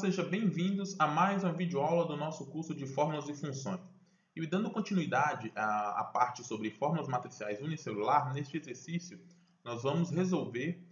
sejam bem-vindos a mais uma videoaula do nosso curso de Fórmulas e Funções. E dando continuidade à parte sobre fórmulas matriciais unicelular, neste exercício nós vamos resolver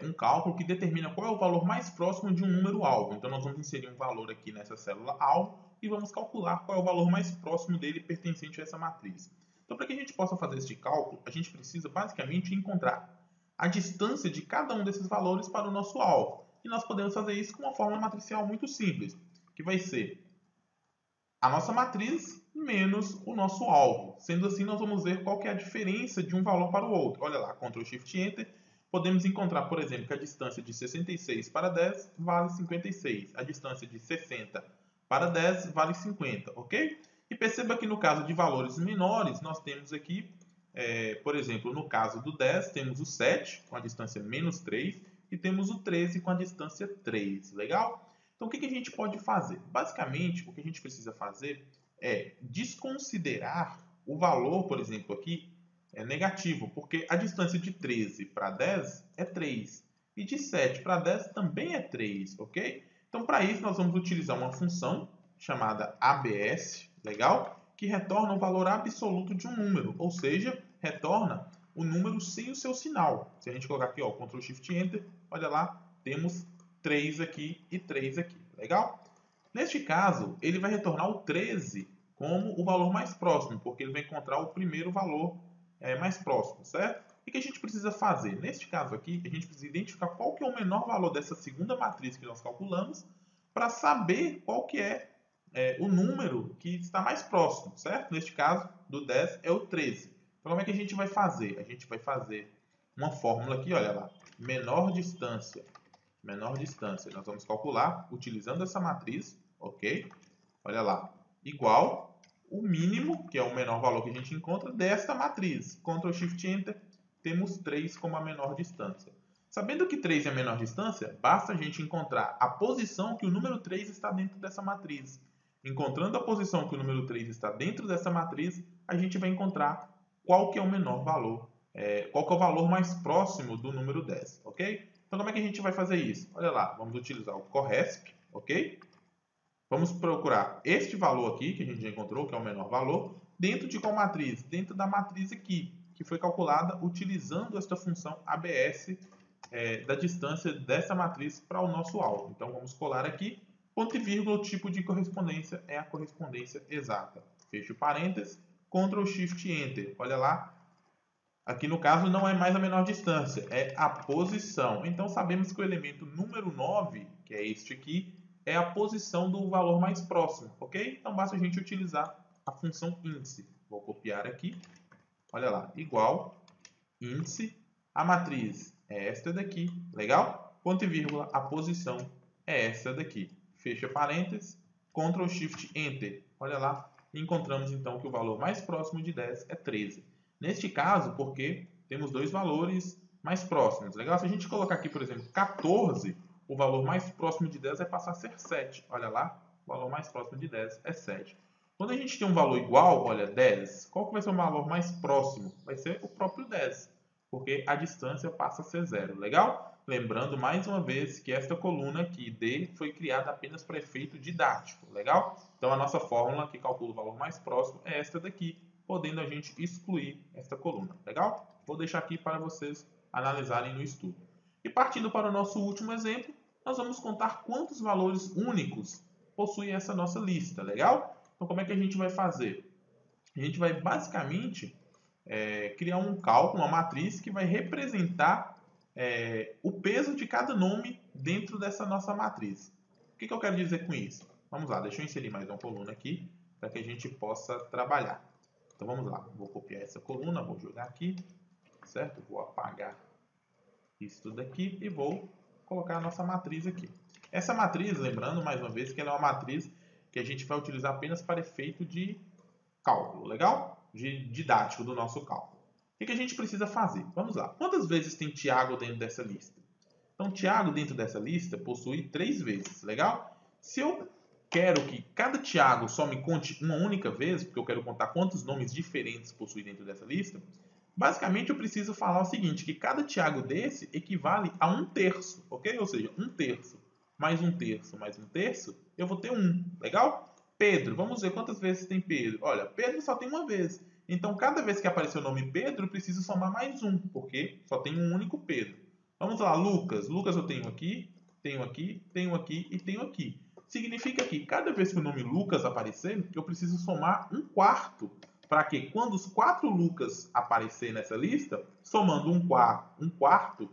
um cálculo que determina qual é o valor mais próximo de um número alvo. Então nós vamos inserir um valor aqui nessa célula alvo e vamos calcular qual é o valor mais próximo dele pertencente a essa matriz. Então para que a gente possa fazer este cálculo, a gente precisa basicamente encontrar a distância de cada um desses valores para o nosso alvo. E nós podemos fazer isso com uma fórmula matricial muito simples, que vai ser a nossa matriz menos o nosso alvo. Sendo assim, nós vamos ver qual que é a diferença de um valor para o outro. Olha lá, Ctrl Shift Enter, podemos encontrar, por exemplo, que a distância de 66 para 10 vale 56. A distância de 60 para 10 vale 50, ok? E perceba que no caso de valores menores, nós temos aqui, por exemplo, no caso do 10, temos o 7 com a distância menos 3 e temos o 13 com a distância 3, legal? Então, o que a gente pode fazer? Basicamente, o que a gente precisa fazer é desconsiderar o valor, por exemplo, aqui, negativo, porque a distância de 13 para 10 é 3 e de 7 para 10 também é 3, ok? Então, para isso, nós vamos utilizar uma função chamada ABS, legal? Que retorna o valor absoluto de um número, ou seja, retorna o número sem o seu sinal. Se a gente colocar aqui, ó, Ctrl Shift Enter, olha lá, temos 3 aqui e 3 aqui, legal? Neste caso, ele vai retornar o 13 como o valor mais próximo, porque ele vai encontrar o primeiro valor mais próximo, certo? O que a gente precisa fazer? Neste caso aqui, a gente precisa identificar qual que é o menor valor dessa segunda matriz que nós calculamos, para saber qual que é o número que está mais próximo, certo? Neste caso, do 10 é o 13. Então, como é que a gente vai fazer? A gente vai fazer uma fórmula aqui, olha lá, menor distância. Nós vamos calcular utilizando essa matriz, ok? Olha lá, igual o mínimo, que é o menor valor que a gente encontra, desta matriz. Ctrl Shift Enter, temos 3 como a menor distância. Sabendo que 3 é a menor distância, basta a gente encontrar a posição que o número 3 está dentro dessa matriz. Encontrando a posição que o número 3 está dentro dessa matriz, a gente vai encontrar qual que é o menor valor, qual que é o valor mais próximo do número 10, ok? Então, como é que a gente vai fazer isso? Olha lá, vamos utilizar o CORRESP, ok? Vamos procurar este valor aqui, que a gente já encontrou, que é o menor valor, dentro de qual matriz? Dentro da matriz aqui, que foi calculada utilizando esta função ABS da distância dessa matriz para o nosso alvo. Então, vamos colar aqui, ponto e vírgula, o tipo de correspondência é a correspondência exata. Fecho parênteses, Ctrl Shift Enter. Olha lá, aqui no caso não é mais a menor distância, é a posição. Então, sabemos que o elemento número 9, que é este aqui, é a posição do valor mais próximo, ok? Então, basta a gente utilizar a função índice. Vou copiar aqui, olha lá, igual índice, a matriz é esta daqui, legal? Ponto e vírgula, a posição é esta daqui. Fecha parênteses, Ctrl Shift Enter. Olha lá, e encontramos então que o valor mais próximo de 10 é 13. Neste caso, porque temos dois valores mais próximos, legal? Se a gente colocar aqui, por exemplo, 14, o valor mais próximo de 10 vai passar a ser 7. Olha lá, o valor mais próximo de 10 é 7. Quando a gente tem um valor igual, olha, 10, qual que vai ser o valor mais próximo? Vai ser o próprio 10, porque a distância passa a ser 0, legal? Lembrando mais uma vez que esta coluna aqui, D, foi criada apenas para efeito didático, legal? Então a nossa fórmula que calcula o valor mais próximo é esta daqui, podendo a gente excluir esta coluna, legal? Vou deixar aqui para vocês analisarem no estudo. E partindo para o nosso último exemplo, nós vamos contar quantos valores únicos possui essa nossa lista, legal? Então, como é que a gente vai fazer? A gente vai basicamente criar um cálculo, uma matriz que vai representar o peso de cada nome dentro dessa nossa matriz. O que eu quero dizer com isso? Vamos lá, deixa eu inserir mais uma coluna aqui para que a gente possa trabalhar. Então vamos lá, vou copiar essa coluna, vou jogar aqui, certo? Vou apagar isso tudo aqui e vou colocar a nossa matriz aqui. Essa matriz, lembrando mais uma vez que ela é uma matriz que a gente vai utilizar apenas para efeito de cálculo, legal? De didático do nosso cálculo. O que a gente precisa fazer? Vamos lá. Quantas vezes tem Tiago dentro dessa lista? Então, Tiago dentro dessa lista possui 3 vezes, legal? Se eu quero que cada Tiago só me conte uma única vez, porque eu quero contar quantos nomes diferentes possui dentro dessa lista, basicamente eu preciso falar o seguinte, que cada Tiago desse equivale a 1/3, ok? Ou seja, 1/3. mais 1/3, eu vou ter 1. Legal? Pedro, vamos ver quantas vezes tem Pedro. Olha, Pedro só tem uma vez. Então, cada vez que aparecer o nome Pedro, eu preciso somar mais 1, porque só tem um único Pedro. Vamos lá, Lucas. Lucas eu tenho aqui, tenho aqui, tenho aqui e tenho aqui. Significa que cada vez que o nome Lucas aparecer, eu preciso somar 1/4. Para que quando os 4 Lucas aparecer nessa lista, somando 1/4,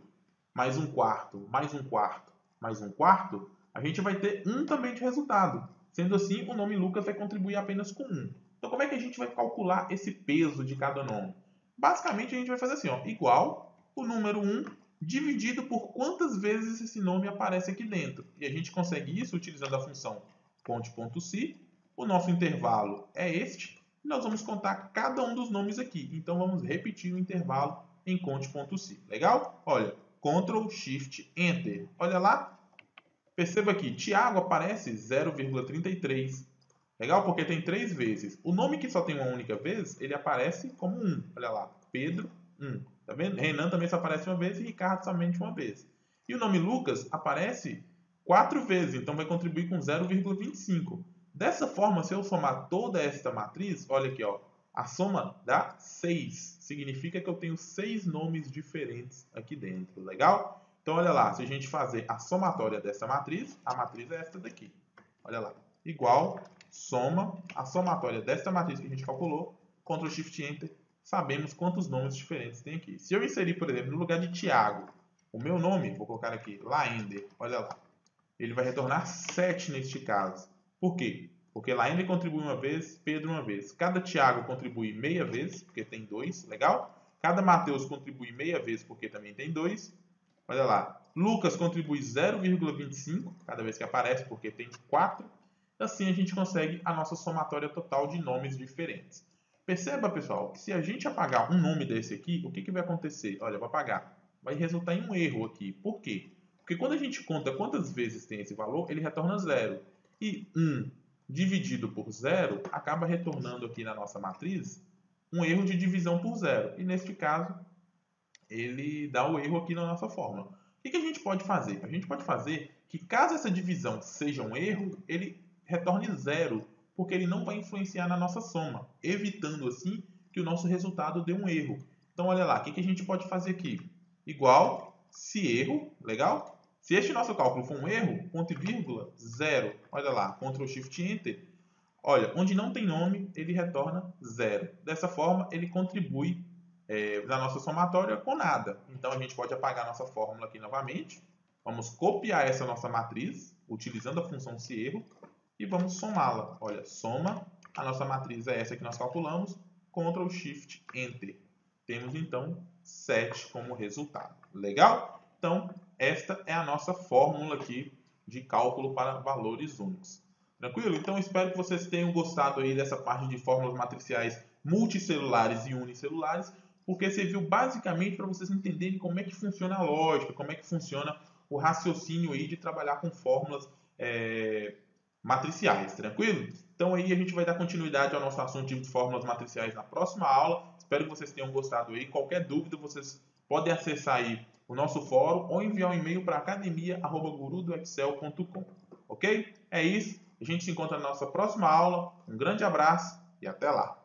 mais 1/4, mais 1/4, mais 1/4, a gente vai ter 1 também de resultado. Sendo assim, o nome Lucas vai contribuir apenas com 1. Então, como é que a gente vai calcular esse peso de cada nome? Basicamente, a gente vai fazer assim, ó, igual o número 1 dividido por quantas vezes esse nome aparece aqui dentro. E a gente consegue isso utilizando a função conte.si. O nosso intervalo é este. E nós vamos contar cada um dos nomes aqui. Então, vamos repetir o intervalo em conte.si. Legal? Olha, Ctrl, Shift, Enter. Olha lá. Perceba aqui, Tiago aparece 0,33. Legal? Porque tem 3 vezes. O nome que só tem uma única vez, ele aparece como 1. Olha lá, Pedro, 1. Tá vendo? Renan também só aparece uma vez e Ricardo somente uma vez. E o nome Lucas aparece 4 vezes, então vai contribuir com 0,25. Dessa forma, se eu somar toda esta matriz, olha aqui, ó, a soma dá 6. Significa que eu tenho 6 nomes diferentes aqui dentro. Legal? Então, olha lá, se a gente fazer a somatória dessa matriz, a matriz é esta daqui. Olha lá. Igual, soma, a somatória desta matriz que a gente calculou, Ctrl Shift Enter, sabemos quantos nomes diferentes tem aqui. Se eu inserir, por exemplo, no lugar de Tiago, o meu nome, vou colocar aqui, Laender, olha lá. Ele vai retornar 7 neste caso. Por quê? Porque Laender contribui uma vez, Pedro uma vez. Cada Tiago contribui meia vez, porque tem 2, legal? Cada Mateus contribui meia vez, porque também tem 2. Olha lá, Lucas contribui 0,25 cada vez que aparece, porque tem 4. Assim a gente consegue a nossa somatória total de nomes diferentes. Perceba, pessoal, que se a gente apagar um nome desse aqui, o que vai acontecer? Olha, eu vou apagar. Vai resultar em um erro aqui. Por quê? Porque quando a gente conta quantas vezes tem esse valor, ele retorna 0. E 1 dividido por 0 acaba retornando aqui na nossa matriz um erro de divisão por 0. E neste caso, ele dá o erro aqui na nossa fórmula. O que a gente pode fazer? A gente pode fazer que, caso essa divisão seja um erro, ele retorne 0, porque ele não vai influenciar na nossa soma, evitando assim que o nosso resultado dê um erro. Então, olha lá, o que a gente pode fazer aqui? Igual, se erro, legal? Se este nosso cálculo for um erro, ponto e vírgula, 0. Olha lá, Ctrl Shift Enter. Olha, onde não tem nome, ele retorna 0. Dessa forma, ele contribui na nossa somatória com nada. Então, a gente pode apagar nossa fórmula aqui novamente. Vamos copiar essa nossa matriz, utilizando a função se erro, e vamos somá-la. Olha, soma, a nossa matriz é essa que nós calculamos, Ctrl Shift Enter. Temos, então, 7 como resultado. Legal? Então, esta é a nossa fórmula aqui de cálculo para valores únicos. Tranquilo? Então, espero que vocês tenham gostado aí dessa parte de fórmulas matriciais multicelulares e unicelulares, porque serviu basicamente para vocês entenderem como é que funciona a lógica, como é que funciona o raciocínio aí de trabalhar com fórmulas matriciais, tranquilo? Então aí a gente vai dar continuidade ao nosso assunto de fórmulas matriciais na próxima aula. Espero que vocês tenham gostado aí. Qualquer dúvida, vocês podem acessar aí o nosso fórum ou enviar um e-mail para academia@gurudoexcel.com. Ok? É isso. A gente se encontra na nossa próxima aula. Um grande abraço e até lá!